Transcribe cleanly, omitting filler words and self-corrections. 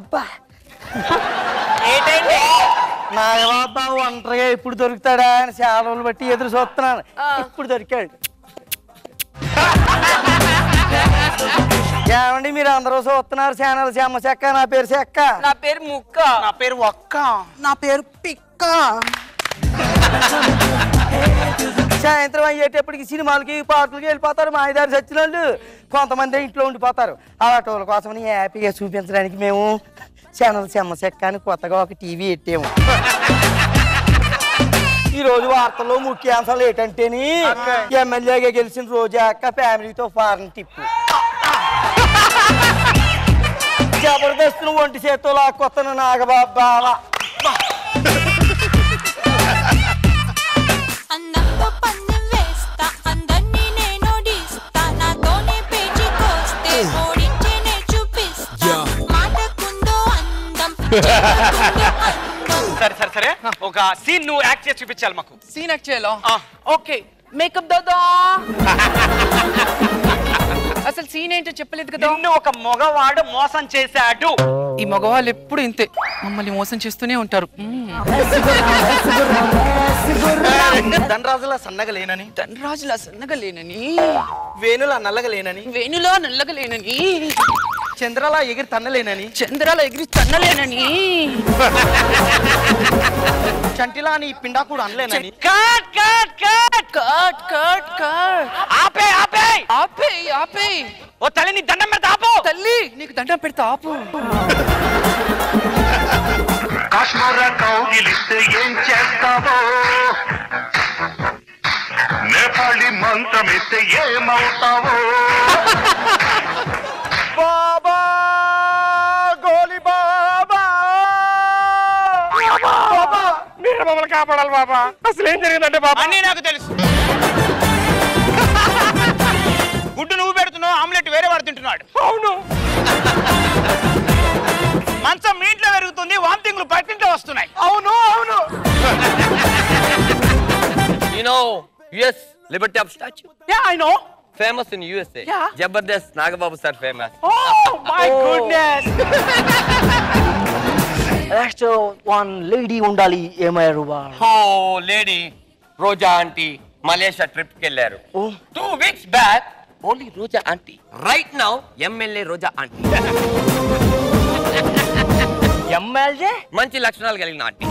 అబ్బా నాగబాబా ఒంటరిగా ఇప్పుడు దొరుకుతాడా అని చాలా రోజులు బట్టి ఎదురు చూస్తున్నాను. ఇప్పుడు దొరికాడు. ఏమండి మీరు అందరూ చూస్తున్నారు ఛానల్ చెమ్మ చెక్క. నా పేరు చెక్క. నా పేరు ముక్క. నా పేరు ఒక్క. నా పేరు పిక్క. సాయంత్రం అయ్యేటప్పటికి సినిమాలకి పార్కులకి వెళ్ళిపోతారు మా ఐదారు చచ్చిన వాళ్ళు. కొంతమంది ఇంట్లో ఉండిపోతారు. అలాంటి కోసం హ్యాపీగా చూపించడానికి మేము ఛానల్ చెమ్మ చెక్క అని కొత్తగా ఒక టీవీ పెట్టాము. ఈ రోజు వార్తల్లో ముఖ్యాంశాలు ఏంటంటేని ఎమ్మెల్యేగా గెలిచిన రోజా అక్క ఫ్యామిలీతో ఫారెన్ ట్రిప్. జబర్దస్త్ ఒంటి చేత్తో లాక్కొత్తను నాగబాబా. సరే సరే సరే ఒక సీన్ నువ్వు యాక్ట్ చేసి చూపించాలి మాకు. సీన్ యాక్ట్ చేయాలో? ఓకే మేకప్ దాదా. అసలు సీన్ ఏంటో చెప్పలేదు కదా. నిన్ను ఒక మగవాడు మోసం చేశాడు. ఈ మగవాళ్ళు ఎప్పుడు ఇంతే, మమ్మల్ని మోసం చేస్తూనే ఉంటారు. ధనరాజులా సన్నగా లేనని, ధనరాజులా సన్నగా లేనని, వేణులా నల్లగా లేనని, వేణులా నల్లగా లేనని, చంద్రలా ఎగిరి తన్నలేనని, చంద్రాల ఎగిరి తన్నలేనని, చంటిలా నీ పిండా కూడా అనలేనని. Cut cut cut cut cut cut. ఆపే ఆపే ఆపే ఆపే. ఓ తల్లి నీ దండం పెడతా ఆపు. తల్లి నీకు దండం పెడతా ఆపు. కాశ్మీర కౌగిలిస్తే ఏం చేస్తావో, నేపాళి మంత్రమిస్తే ఏమవుతావో. బాబా గోలి బాబా. బాబా మీరు మమ్మల్ని కాపాడాలి బాబా. అసలు ఏం జరిగిందంటే బాబా అన్నీ నాకు తెలుసు. గుడ్డు నువ్వు పెడుతున్నావు, ఆమ్లెట్ వేరే వాడు తింటున్నాడు. అవును. మంచం మీ ఇంట్లో పెరుగుతుంది, వాంతింగ్లు పట్టింట్లో వస్తున్నాయి. అవును అవును. You know US Liberty of Statue? Yeah, I know. Famous in USA. Yeah. Jabardast Nagbabu sir famous. Oh my goodness. Next one lady ఉండాలి ఏమయ్యారు బా. Oh lady Roja auntie Malaysia trip కి వెళ్ళారు. 2 weeks back only Roja auntie. Right now MLA Roja auntie. MLA మంచి లక్షణాలు కలిగిన aunty.